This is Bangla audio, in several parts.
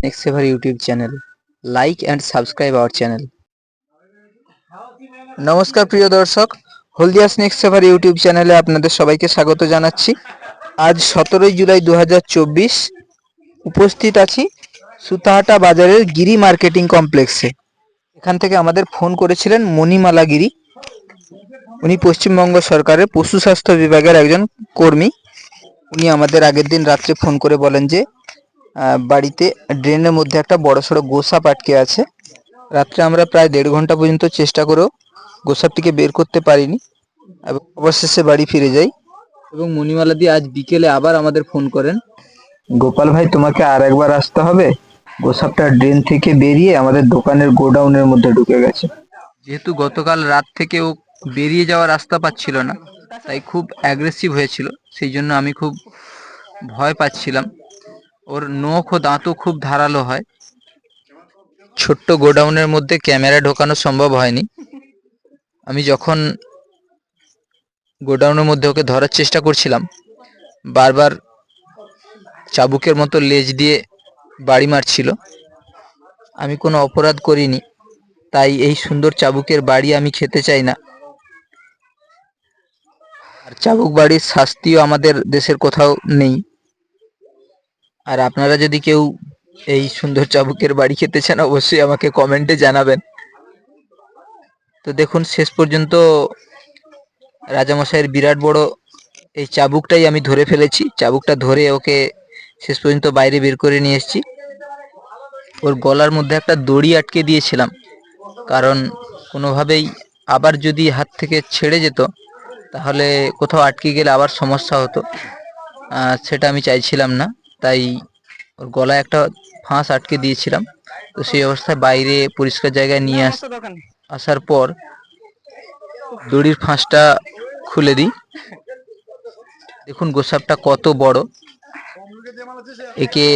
Next Saver YouTube channel. Like and subscribe our channel. নমস্কার প্রিয় দর্শক, হলদিয়া স্নেক্স সেভার ইউটিউব চ্যানেলে আপনাদের সবাইকে স্বাগত জানাচ্ছি। আজ 17 জুলাই 2024 উপস্থিত আছি সুতাহাটা বাজারের গিরি মার্কেটিং কমপ্লেক্সে। এখান থেকে আমাদের ফোন করেছিলেন মণিমালা গিরি। উনি পশ্চিমবঙ্গ সরকারের পশু স্বাস্থ্য বিভাগের একজন কর্মী। উনি আমাদের আগের দিন রাত্রে ফোন করে বলেন যে বাড়িতে ড্রেনের মধ্যে একটা বড়সড় গোসাপ আটকে আছে। রাত্রে আমরা প্রায় 1.5 ঘন্টা পর্যন্ত চেষ্টা করেও গোসাপটিকে বের করতে পারিনি এবং অবশেষে বাড়ি ফিরে যাই। এবং মণিমালা দি আজ বিকেলে আবার আমাদের ফোন করেন, গোপাল ভাই তোমাকে আর একবার আসতে হবে, গোসাপটা ড্রেন থেকে বেরিয়ে আমাদের দোকানের গোডাউনের মধ্যে ঢুকে গেছে। যেহেতু গতকাল রাত থেকে ও বেরিয়ে যাওয়ার রাস্তা পাচ্ছিল না, তাই খুব অ্যাগ্রেসিভ হয়েছিল। সেই জন্য আমি খুব ভয় পাচ্ছিলাম। ওর নখ ও দাঁতও খুব ধারালো হয়। ছোট্ট গোডাউনের মধ্যে ক্যামেরা ঢোকানো সম্ভব হয়নি। আমি যখন গোডাউনের মধ্যে ওকে ধরার চেষ্টা করছিলাম, বারবার চাবুকের মতো লেজ দিয়ে বাড়ি মারছিল। আমি কোনো অপরাধ করিনি, তাই এই সুন্দর চাবুকের বাড়ি আমি খেতে চাই না। আর চাবুক বাড়ির শাস্তিও আমাদের দেশের কোথাও নেই। আর আপনারা যদি কেউ এই সুন্দর চাবুকের বাড়ি খেতে চান, অবশ্যই আমাকে কমেন্টে জানাবেন। তো দেখুন, শেষ পর্যন্ত রাজামশাইয়ের বিরাট বড় এই চাবুকটাই আমি ধরে ফেলেছি। চাবুকটা ধরে ওকে শেষ পর্যন্ত বাইরে বের করে নিয়ে এসেছি। ওর গলার মধ্যে একটা দড়ি আটকে দিয়েছিলাম, কারণ কোনোভাবেই আবার যদি হাত থেকে ছেড়ে যেত তাহলে কোথাও আটকে গেলে আবার সমস্যা হতো। সেটা আমি চাইছিলাম না, তাই ওর গলায় একটা ফাঁস আটকে দিয়েছিলাম। তো সেই অবস্থায় বাইরে পরিষ্কার জায়গায় নিয়ে আসার পর দড়ির ফাঁসটা খুলে দিই। দেখুন গোসাপটা কত বড়। একে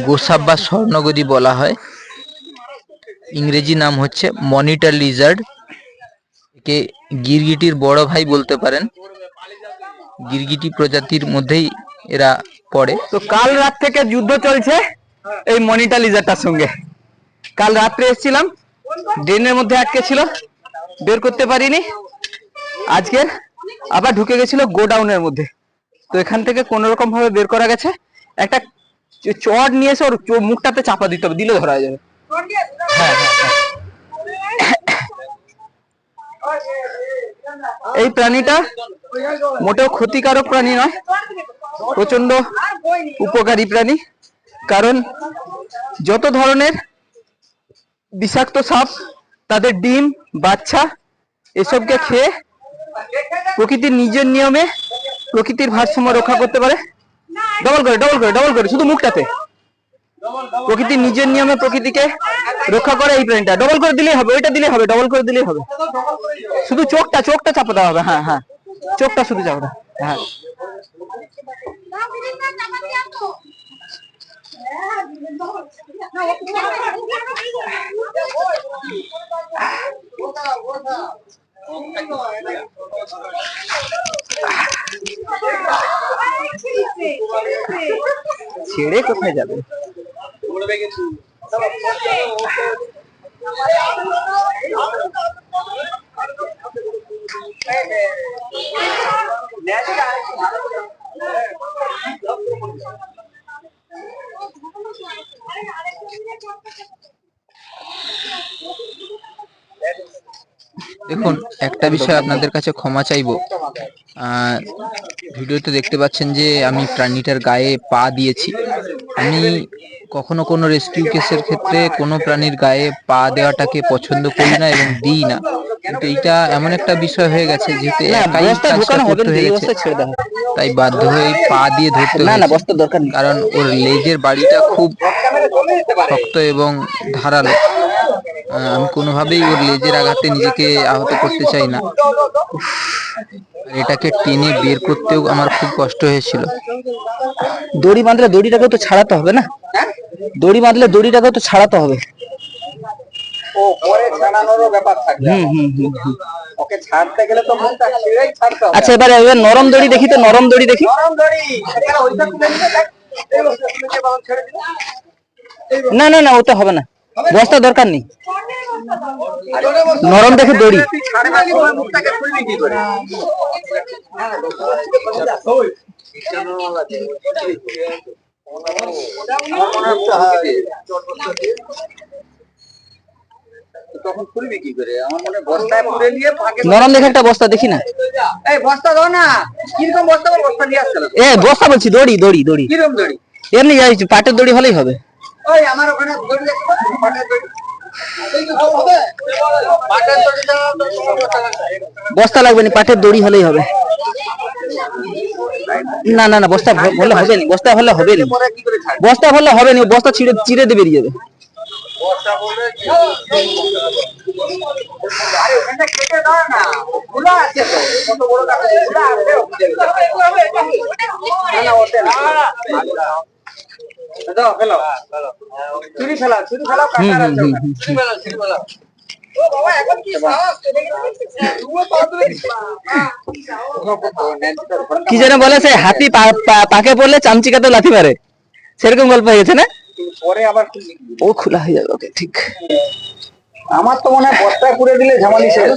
গোসাপ বা স্বর্ণগদি বলা হয়। ইংরেজি নাম হচ্ছে মনিটর লিজার্ড। একে গিরগিটির বড় ভাই বলতে পারেন। গিরগিটি প্রজাতির মধ্যেই এরা পড়ে। তো কাল রাত থেকে যুদ্ধ চলছে এই মনিটর লিজার্ডটার সঙ্গে। কাল রাত্রে এসেছিলাম, ড্রেনের মধ্যে আটকে ছিল, বের করতে পারিনি। আজকের আবার ঢুকে গেছিল গোডাউনের মধ্যে। তো এখান থেকে কোন রকম ভাবে বের করা গেছে। একটা চট নিয়ে এসে ওর মুখটাতে চাপা দিতে হবে, দিলে ধরা যাবে। এই প্রাণীটা মোটেও ক্ষতিকারক প্রাণী নয়, প্রচন্ড উপকারী প্রাণী। কারণ যত ধরনের বিষাক্ত সাপ তাদের ডিম, বাচ্চা এসবকে খেয়ে প্রকৃতির নিজের নিয়মে প্রকৃতির ভারসাম্য রক্ষা করতে পারে। ডবল করে শুধু মুখটাতে প্রকৃতির নিজের নিয়মে প্রকৃতিকে রক্ষা করে এই প্রাণীটা। ডবল করে দিলেই হবে, ওইটা দিলেই হবে, ডবল করে দিলেই হবে। শুধু চোখটা চাপা দেওয়া হবে। হ্যাঁ, চোখটা শুধু চাপা দেওয়া। হ্যাঁ, ছেড়ে কোথায় যাবে? দেখুন, একটা বিষয় আপনাদের কাছে ক্ষমা চাইবো। ভিডিওতে দেখতে পাচ্ছেন যে আমি প্রাণীটার গায়ে পা দিয়েছি। আমি কখনো কোনো রেস্কিউ কেসের ক্ষেত্রে কোনো প্রাণীর গায়ে পা দেওয়াটাকে পছন্দ করি না এবং দিই না। কিন্তু এইটা এমন একটা বিষয় হয়ে গেছে, যেহেতু একাই কাজটা করতে হয়ে গেছে, তাই বাধ্য হয়ে পা দিয়ে ধরতে হয়েছে। কারণ ওর লেজের বাড়িটা খুব শক্ত এবং ধারালো। আমি কোনোভাবেই ওর লেজের আঘাতে নিজেকে আহত করতে চাই না। এটাকে টেনে বের করতেও আমার খুব কষ্ট হয়েছিল। দড়ি বাঁধলে দড়িটাকেও তো ছাড়াতে হবে না? দড়ি বাঁধলে দড়িটাকেও তো ছাড়াতে হবে। আচ্ছা, এবার নরম দড়ি দেখি তো, নরম দড়ি দেখি। না না না, ওটা হবে না, বস্তা দরকার নেই, নরম দেখে দড়ি। তখন খুলবি কি করে? আমার মনে হয় বস্তায় পুরে নিয়ে ফাঁকে নরম দেখে একটা বস্তা দেখি না। এই বস্তা দাও না, কিরকম বস্তা? বস্তা নিয়ে আসছিল। এ বস্তা বলছি, দড়ি দড়ি দড়ি, কিরকম দড়ি? এমনি যাই পাটের দড়ি হলেই হবে। ওই আমার ওখানে দড়ি দেখো, পাটের দড়ি। পাটের দড়িটা বস্তা লাগবে না, পাটের দড়ি হলেই হবে। না না না, বস্তা হলে হবে না, বস্তা হলে হবে না, পরে কি করে ছাড়? বস্তা হলে হবে না, বস্তা ছিঁড়ে চিড়ে দিয়ে বেরিয়ে যাবে। বস্তা বলে আরে ওখানটা কেটে দাও না, খোলা আছে তো, কত বড় কাটা খোলা আছে। না না ওতে না, দাও ফেলো, ছুরি ফেলা, ছুরি ফেলা, কাটা আছে ওখানে। ছুরি ফেলা, ছুরি ফেলা। ও বাবা এখন কি সাহস? তুইও পাদরে কি যেন বলেছে, হাতি পাকে পড়লে চামচিকাতে লাথি মারে, সেরকম গল্প হয়েছে না? পরে আবার খুলবি কি? ও খোলা হয়ে যাবে, ওকে ঠিক। আমার তো মনে হয় বস্তায় পুরে দিলে ঝামালি শেষ,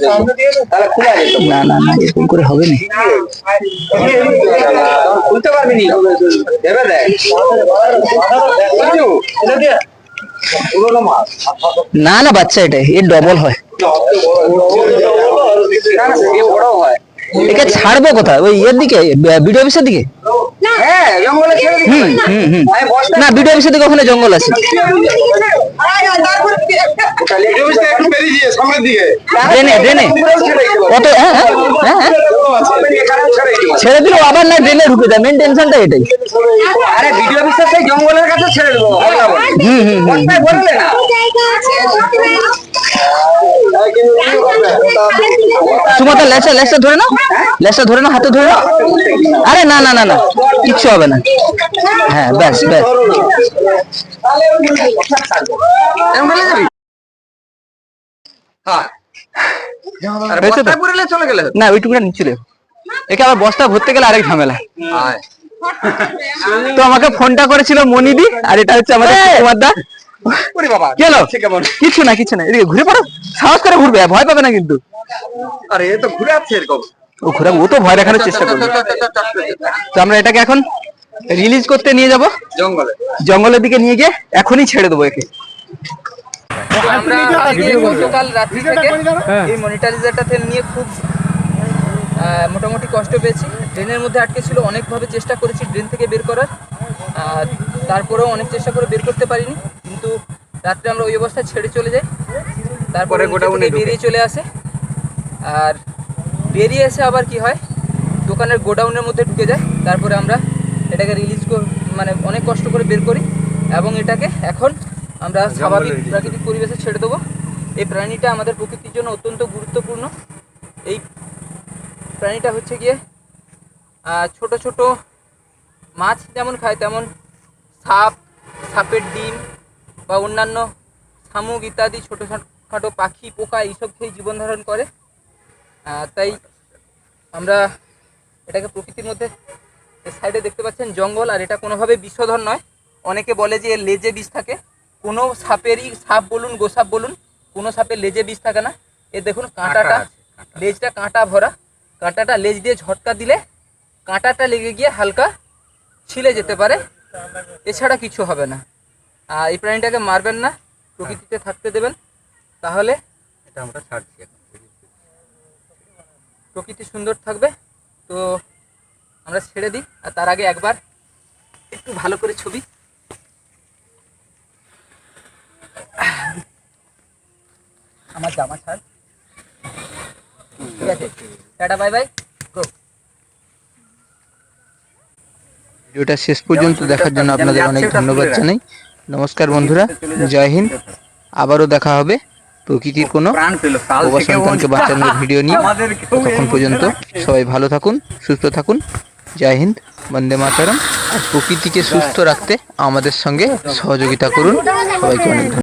তাহলে খোলা যেত। না না না, এরকম করে হবে না। তখন খুলতে পারবি নি, ভেবে দেখ। পুরোনো মাছ, না না, বাচ্চা এটা, এর ডবল হয়। না না, এ বড় হয়। একে ছাড়বো কোথায়? ওই এর দিকে, বিডিও অফিসের দিকে। হ্যাঁ, জঙ্গলে ছেড়ে দিবি। আমি বস্তায় না, বিডিও অফিসের দিকে ওখানে জঙ্গল আছে। ড্রেনে ড্রেনে কত, হ্যাঁ হ্যাঁ হ্যাঁ হ্যাঁ, ছেড়ে দিলেও আবার না ড্রেনে ঢুকে যায়, মেন টেনশনটা এটাই। আরে ভিডিও অফিসার সেই জঙ্গলের কাছে ছেড়ে দেবো, বস্তায় ভরলে না। সুমাতা লেসটা ধরে নাও, লেসটা ধরে নাও, হাতে ধরে নাও। আরে না না না না, কিচ্ছু হবে না। হ্যাঁ ব্যাস ব্যাস। এরম বলে যাবি? হ্যাঁ। আর হয়েছে তো? বস্তায় পুরেলে চলে গেলে? না, ওইটুকুটা নিচ্ছিল, একে আবার বস্তা ভরতে গেলে আরেক ঝামেলা। আয়। তো আমাকে ফোনটা করেছিল মনিদি, আর এটা হচ্ছে আমাদের কুমার দা। ওরে বাবা, কি হলো? সে কেমন? কিছু না কিছু না, এদিকে ঘুরে পড়ো, সাহস করে ঘুরবে, ভয় পাবে না কিন্তু। আরে এ তো ঘুরে আসছে এরকম। ও ঘুরে, ও তো ভয় দেখানোর চেষ্টা করবে। তো আমরা এটাকে এখন রিলিজ করতে নিয়ে যাব জঙ্গলে। জঙ্গলের দিকে, নিয়ে গিয়ে এখনই ছেড়ে দেবো একে। আমরা আজকে গতকাল রাত্রি থেকে এই মনিটাইজারটা নিয়ে খুব মোটামুটি কষ্ট পেয়েছি। ড্রেনের মধ্যে আটকে ছিল, অনেকভাবে চেষ্টা করেছি ড্রেন থেকে বের করার, তারপরেও অনেক চেষ্টা করে বের করতে পারিনি। কিন্তু রাত্রে আমরা ওই অবস্থায় ছেড়ে চলে যাই, তারপরে গোডাউনে বেরিয়ে চলে আসে। আর বেরিয়ে এসে আবার কি হয়, দোকানের গোডাউনের মধ্যে ঢুকে যায়। তারপরে আমরা এটাকে রিলিজ মানে অনেক কষ্ট করে বের করি, এবং এটাকে এখন আমরা স্বাভাবিক প্রাকৃতিক পরিবেশে ছেড়ে দেবো। এই প্রাণীটা আমাদের প্রকৃতির জন্য অত্যন্ত গুরুত্বপূর্ণ। এই প্রাণীটা হচ্ছে গিয়ে ছোট ছোট মাছ যেমন খায়, তেমন সাপের ডিম বা অন্যান্য শামুক ইত্যাদি ছোটোখাটো পাখি পোকা এইসব খেয়ে জীবন ধারণ করে। তাই আমরা এটাকে প্রকৃতির মধ্যে, সাইডে দেখতে পাচ্ছেন জঙ্গল, আর এটা কোনোভাবে বিষধর নয়। অনেকে বলে যে এর লেজে বিষ থাকে, কোনো সাপেরই, সাপ বলুন গোসাপ বলুন, কোনো সাপের লেজে বিষ থাকে না। এ দেখুন কাঁটাটা, লেজটা কাঁটা ভরা, কাঁটাটা লেজ দিয়ে ঝটকা দিলে কাঁটাটা লেগে গিয়ে হালকা ছিলে যেতে পারে, এছাড়া কিছু হবে না। এই প্রাণীটাকে মারবেন না, প্রকৃতিতে থাকতে দেবেন, তাহলে এটা আমরা ছাড়ছি এখন। প্রকৃতি সুন্দর থাকবে। তো আমরা ছেড়ে দিই, আর তার আগে একবার একটু ভালো করে ছবি। আমার জামা ছাড়, ঠিক আছে, টাটা বাই বাই, গো। ভিডিওটা শেষ পর্যন্ত দেখার জন্য আপনাদের অনেক ধন্যবাদ জানাই। নমস্কার বন্ধুরা, জয় হিন্দ। আবারও দেখা হবে প্রকৃতির কোনো বোবা সন্তানকে বাঁচানোর ভিডিও নিয়ে। ততক্ষণ পর্যন্ত সবাই ভালো থাকুন, সুস্থ থাকুন। জয় হিন্দ, বন্দে মাতরম। আর প্রকৃতিকে সুস্থ রাখতে আমাদের সঙ্গে সহযোগিতা করুন। সবাইকে অনেক ধন্যবাদ।